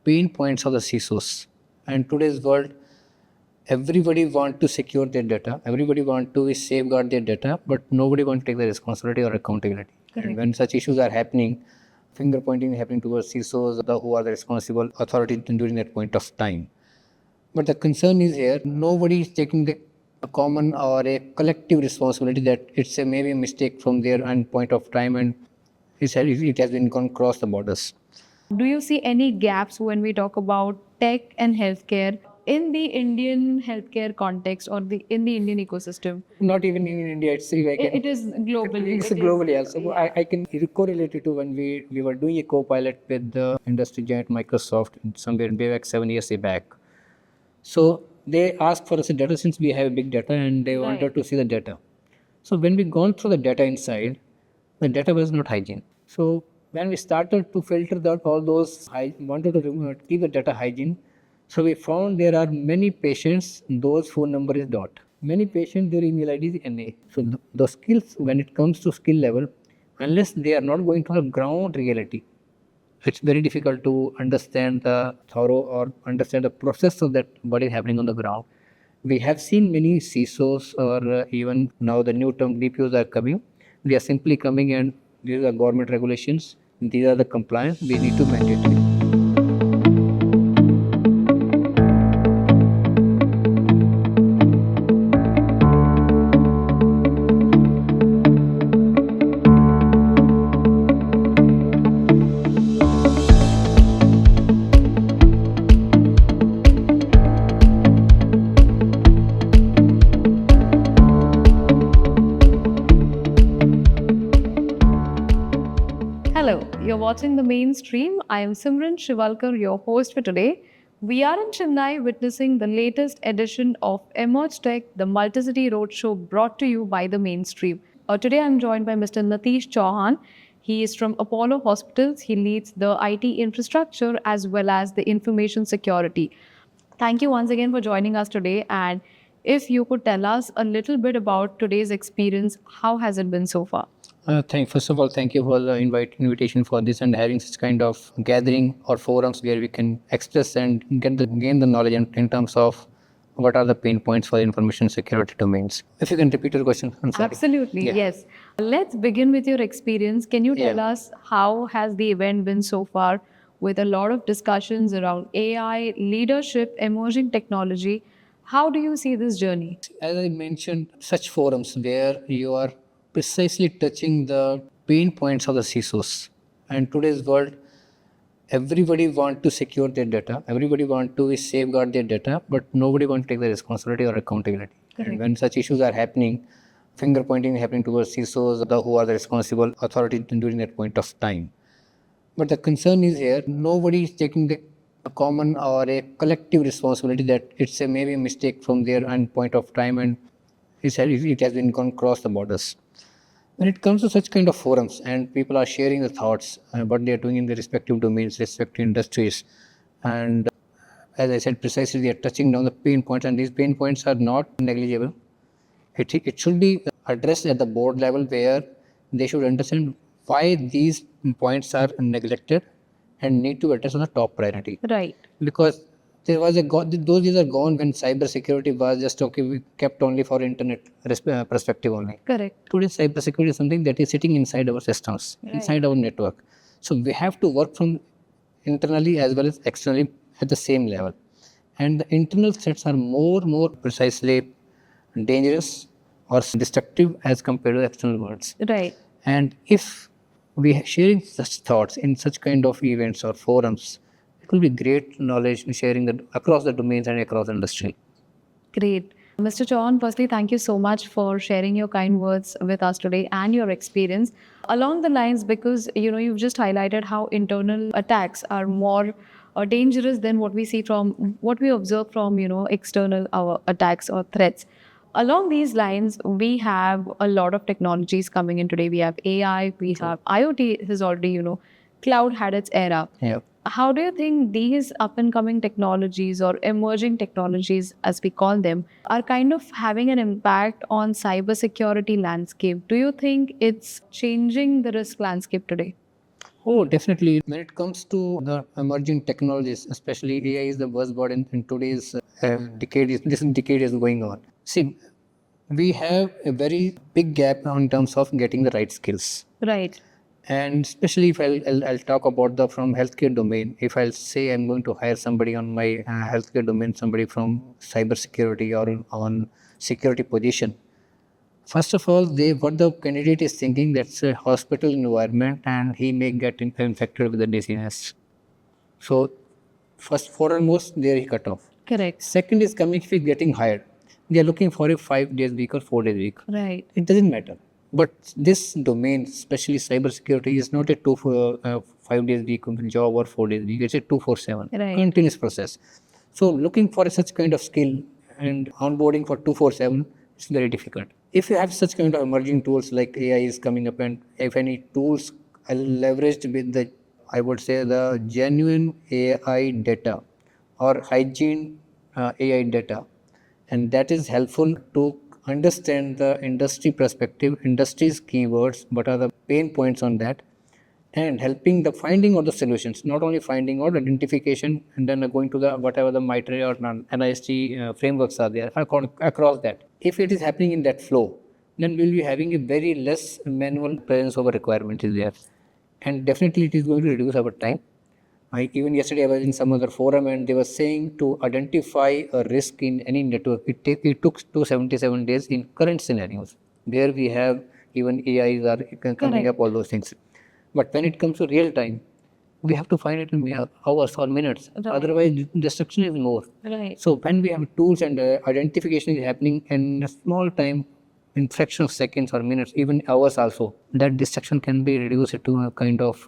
pain points of the CISOs. And today's world, everybody want to secure their data, everybody want to safeguard their data, but nobody want to take the responsibility or accountability. Correct. And when such issues are happening, finger pointing happening towards CISOs, who are the responsible authority during that point of time. But the concern is here, nobody is taking a common or a collective responsibility that it's maybe a mistake from their end point of time and it has been gone across the borders. Do you see any gaps when we talk about tech and healthcare in the Indian healthcare context or in the Indian ecosystem? Not even in India, it is globally. It's globally also. I can correlate it to when we were doing a co-pilot with the industry giant Microsoft somewhere way back 7 years back. So they asked for us a data since we have big data and they wanted to see the data. So when we gone through the data inside, the data was not hygiene. So when we started to filter out all those, wanted to keep the data hygiene. So we found there are many patients, those phone number is dot. Many patients, their email ID is NA. So the skills, when it comes to skill level, unless they are not going to have ground reality, it's very difficult to understand the thorough or understand the process of that what is happening on the ground. We have seen many CISOs or even now the new term DPOs are coming. They are simply coming and these are government regulations. These are the compliance. We need to mandate it. Hello, you're watching The Mainstream. I am Simran Shivalkar, your host for today. We are in Chennai witnessing the latest edition of Emerge Tech, the Multicity Roadshow brought to you by The Mainstream. Today I'm joined by Mr. Natish Chauhan. He is from Apollo Hospitals. He leads the IT infrastructure as well as the information security. Thank you once again for joining us today. And if you could tell us a little bit about today's experience, how has it been so far? First of all, thank you for the invitation for this and having such kind of gathering or forums where we can express and gain the knowledge in terms of what are the pain points for information security domains. If you can repeat your question, I'm sorry. Absolutely, Yeah. yes. Let's begin with your experience. Can you tell us how has the event been so far with a lot of discussions around AI, leadership, emerging technology? How do you see this journey? As I mentioned, such forums where you are precisely touching the pain points of the CISOs. And today's world, everybody want to secure their data, everybody want to safeguard their data, but nobody want to take the responsibility or accountability. Correct. And when such issues are happening, finger pointing happening towards CISOs, who are the responsible authority during that point of time. But the concern is here, nobody is taking a common or a collective responsibility that it's maybe a mistake from their end point of time and it has been gone across the borders. When it comes to such kind of forums and people are sharing the thoughts what they are doing in their respective domains, respective industries, and as I said precisely, they are touching down the pain points, and these pain points are not negligible. It should be addressed at the board level where they should understand why these points are neglected and need to address on the top priority. Right. Because there was those days are gone when cyber security was just we kept only for internet perspective only. Correct. Today cyber security is something that is sitting inside our systems, inside our network. So we have to work from internally as well as externally at the same level. And the internal threats are more precisely dangerous or destructive as compared to the external ones. Right. And if we are sharing such thoughts in such kind of events or forums, it will be great knowledge sharing across the domains and across the industry. Great. Mr. Chauhan, firstly, thank you so much for sharing your kind words with us today and your experience along the lines, because you've just highlighted how internal attacks are more dangerous than what we observe from external our attacks or threats. Along these lines, we have a lot of technologies coming in today. We have AI, we have IoT has already, cloud had its era. Yeah. How do you think these up and coming technologies or emerging technologies, as we call them, are kind of having an impact on cybersecurity landscape? Do you think it's changing the risk landscape today? Oh, definitely. When it comes to the emerging technologies, especially AI is the buzzword in today's decade. This decade is going on. See, we have a very big gap now in terms of getting the right skills. Right. And especially if I'll talk about the from healthcare domain. If I'll say I'm going to hire somebody on my healthcare domain, somebody from cybersecurity or on security position. First of all, what the candidate is thinking, that's a hospital environment and he may get infected with the disease. So first foremost, there he cut off. Correct. Second is coming if he's getting hired. They are looking for a 5 days week or 4 days week. Right. It doesn't matter. But this domain, especially cybersecurity, is not a 5 days week job or 4 days week. It's a 247 Right. continuous process. So looking for such kind of skill and onboarding for 247 is very difficult. If you have such kind of emerging tools like AI is coming up, and if any tools are leveraged with the, I would say, the genuine AI data or hygiene AI data, and that is helpful to understand the industry perspective, industry's keywords, what are the pain points on that, and helping the finding of the solutions, not only finding out identification and then going to the whatever the MITRE or NIST frameworks are there across that. If it is happening in that flow, then we'll be having a very less manual presence over requirement is there, and definitely it is going to reduce our time. Even yesterday I was in some other forum and they were saying to identify a risk in any network, it took 277 days in current scenarios where we have even AIs are coming up, all those things. But when it comes to real time, we have to find it in hours or minutes. Right. Otherwise, destruction is more. Right. So when we have tools and identification is happening in a small time, in fraction of seconds or minutes, even hours also, that destruction can be reduced to a kind of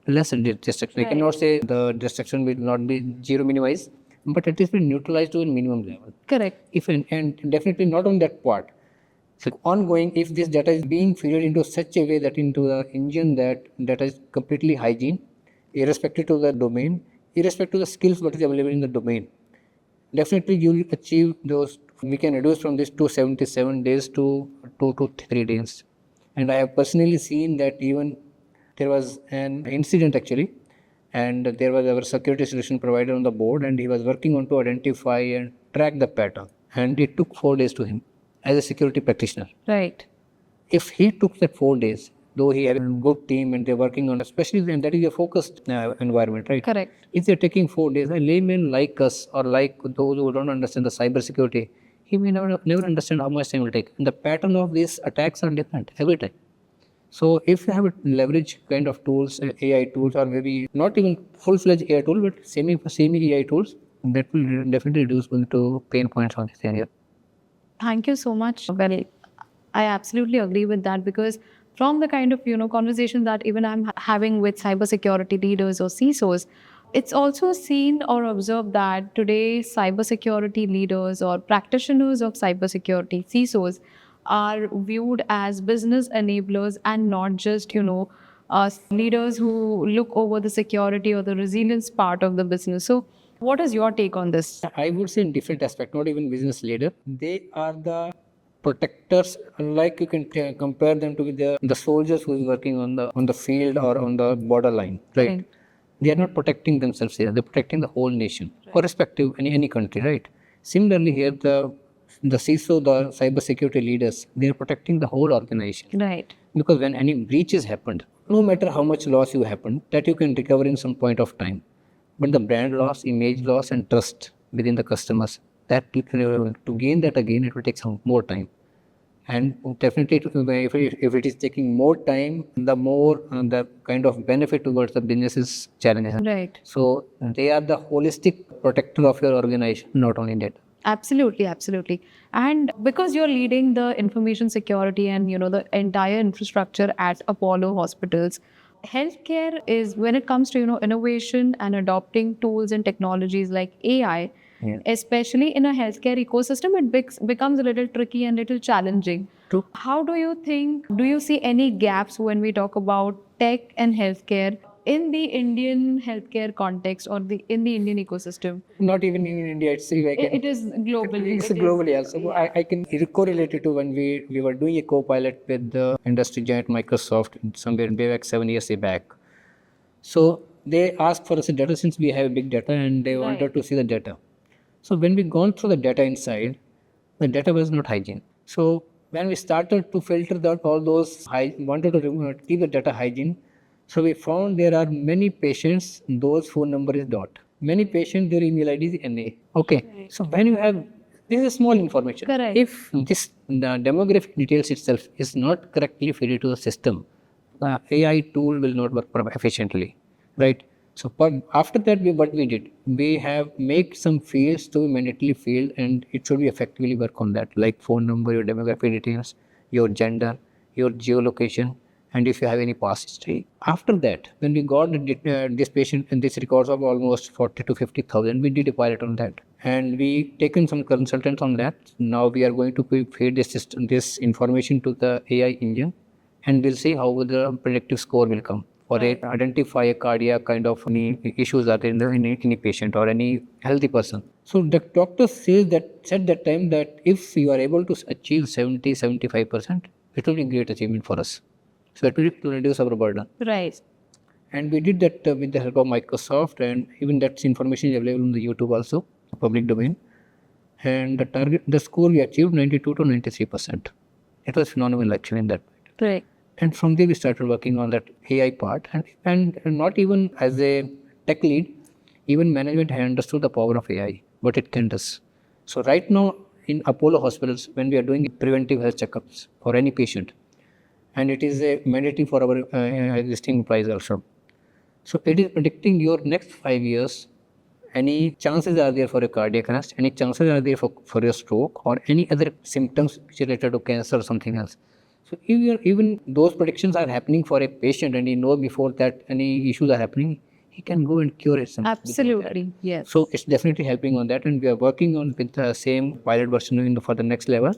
less destruction. I cannot say the destruction will not be zero minimized, but it is been neutralized to a minimum level. Correct. And definitely not on that part. So ongoing, if this data is being fed into such a way that into the engine that data is completely hygiene, irrespective to the domain, irrespective to the skills what is available in the domain, definitely you will achieve those. We can reduce from this 277 days to 2 to 3 days. And I have personally seen that even there was an incident actually, and there was our security solution provider on the board, and he was working on to identify and track the pattern. And it took 4 days to him as a security practitioner. Right. If he took that 4 days, though he had a good team and they're working on, especially when that is a focused environment, right? Correct. If they're taking 4 days, a layman like us or like those who don't understand the cybersecurity, he may never understand how much time it will take. And the pattern of these attacks are different every time. So if you have a leverage kind of tools, AI tools, or maybe not even full-fledged AI tool, but semi AI tools, that will definitely reduce to pain points on this area. Thank you so much. Well, I absolutely agree with that, because from the kind of conversation that even I'm having with cybersecurity leaders or CISOs, it's also seen or observed that today cybersecurity leaders or practitioners of cybersecurity, CISOs, are viewed as business enablers and not just leaders who look over the security or the resilience part of the business. So what is your take on this? I would say in different aspect, not even business leader. They are the protectors. Like you can compare them to the soldiers who is working on the field or on the borderline, right? They are not protecting themselves here. They're protecting the whole nation, irrespective in any country, right? Similarly, here the CISO, the cybersecurity leaders, they are protecting the whole organization. Right. Because when any breaches happened, no matter how much loss you happened, that you can recover in some point of time. But the brand loss, image loss, and trust within the customers, that to gain that again, it will take some more time. And definitely, if it is taking more time, the more the kind of benefit towards the business is challenging. Right. So they are the holistic protector of your organization, not only data. Absolutely, absolutely. And because you're leading the information security and the entire infrastructure at Apollo hospitals, healthcare is, when it comes to innovation and adopting tools and technologies like AI, especially in a healthcare ecosystem, it becomes a little tricky and little challenging. True. How do you think, do you see any gaps when we talk about tech and healthcare in the Indian healthcare context or in the Indian ecosystem? Not even in India, it is globally. It's globally also. I can correlate it to when we were doing a co-pilot with the industry giant Microsoft somewhere way back 7 years back. So they asked for us a data since we have big data and they wanted to see the data. So when we gone through the data inside, the data was not hygiene. So when we started to filter that all those wanted to keep the data hygiene, so we found there are many patients those phone number is dot. Many patients their email ID is NA. Okay. So when you have this is small information. Correct. If this the demographic details itself is not correctly fed to the system, the AI tool will not work efficiently, right? So after that, what we did, we have make some fields to be mandatorily field, and it should be effectively work on that, like phone number, your demographic details, your gender, your geolocation, and if you have any past history. After that, when we got this patient and this records of almost 40 to 50,000, we did a pilot on that, and we taken some consultants on that. Now we are going to feed this system, this information to the AI engine, and we'll see how the predictive score will come or it identify a cardiac kind of any issues that in any patient or any healthy person. So the doctor said that time that if you are able to achieve 70-75%, it will be a great achievement for us. So that will reduce our burden. Right. And we did that with the help of Microsoft, and even that information is available on the YouTube also, public domain. And the score we achieved 92 to 93%. It was phenomenal actually in that. Right. And from there we started working on that AI part, and not even as a tech lead, even management had understood the power of AI, what it can do. So right now in Apollo hospitals, when we are doing preventive health checkups for any patient, and it is a mandatory for our existing employees also. So it is predicting your next 5 years, any chances are there for a cardiac arrest, any chances are there for a stroke or any other symptoms which are related to cancer or something else. So even those predictions are happening for a patient and he know before that any issues are happening, he can go and cure it. Absolutely. Yes. So it's definitely helping on that, and we are working on with the same pilot version for the next level.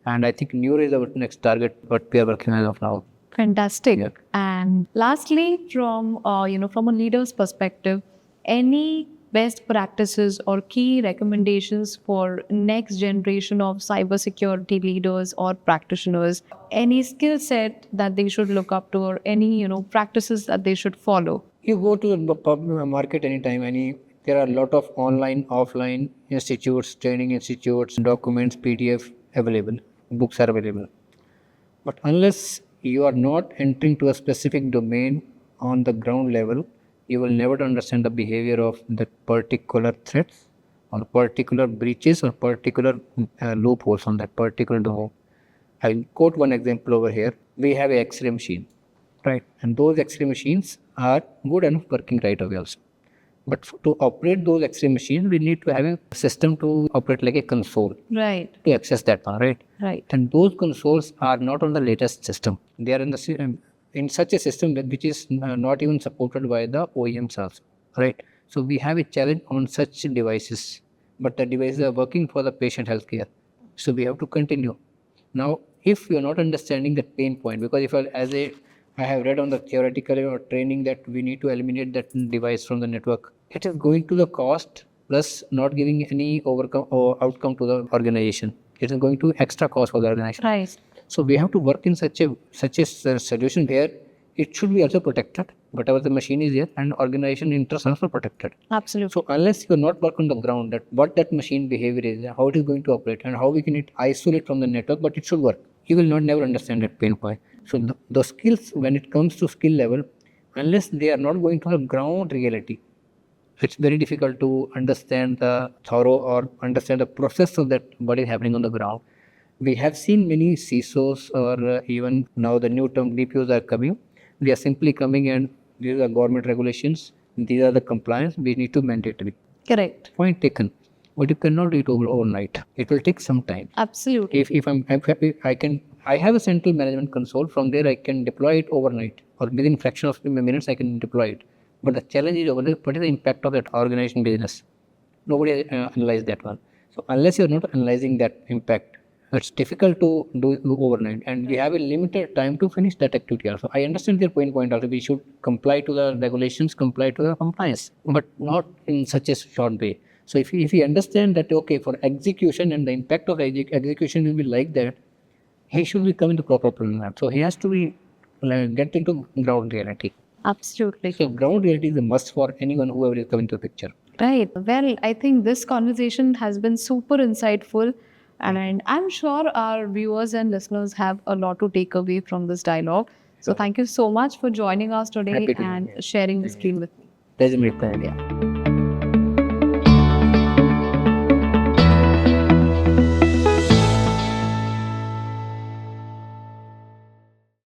And I think neuro is our next target, what we are working as of now. Fantastic. Yeah. And lastly, from from a leader's perspective, any best practices or key recommendations for next generation of cybersecurity leaders or practitioners? Any skill set that they should look up to, or any practices that they should follow? You go to the market anytime, there are a lot of online, offline institutes, training institutes, documents, PDF available, books are available. But unless you are not entering to a specific domain on the ground level, you will never understand the behavior of that particular threats or particular breaches or particular loopholes on that particular domain. I'll quote one example over here. We have a X-ray machine, right? And those X-ray machines are good enough working right away also. But to operate those X-ray machines, we need to have a system to operate like a console. Right. To access that one, right? Right. And those consoles are not on the latest system. They are in such a system which is not even supported by the OEMs also, right? So we have a challenge on such devices, but the devices are working for the patient healthcare. So we have to continue. Now, if you are not understanding that pain point, because if I have read on the theoretical or training that we need to eliminate that device from the network, it is going to the cost plus not giving any outcome to the organization. It is going to extra cost for the organization. Right. So we have to work in such a solution where it should be also protected, whatever the machine is there, and organization interests are also protected. Absolutely. So unless you are not work on the ground, that what that machine behavior is, how it is going to operate, and how we can isolate from the network, but it should work. You will not never understand that pain point. So the skills, when it comes to skill level, unless they are not going to the ground reality, it's very difficult to understand the thorough or understand the process of that what is happening on the ground. We have seen many CISOs or even now the new term DPOs are coming. They are simply coming and these are government regulations. These are the compliance we need to mandatory. Correct. Point taken. But you cannot do it overnight. It will take some time. Absolutely. If I'm happy, I have a central management console. From there, I can deploy it overnight or within fraction of minutes, I can deploy it. But the challenge is over there, what is the impact of that organization business? Nobody analyzed that one. So unless you're not analyzing that impact, it's difficult to do overnight, and we have a limited time to finish that activity also. I understand their point also. We should comply to the regulations, comply to the compliance, but not in such a short way. So if we understand that, okay, for execution and the impact of execution will be like that, he should be coming to proper plan. So he has to be get into ground reality. Absolutely. So ground reality is a must for anyone whoever is coming to the picture. Right. Well, I think this conversation has been super insightful, and I'm sure our viewers and listeners have a lot to take away from this dialogue. So, thank you so much for joining us today Happy to be and here. sharing the screen with me. Pleasure, Mrita. Yeah.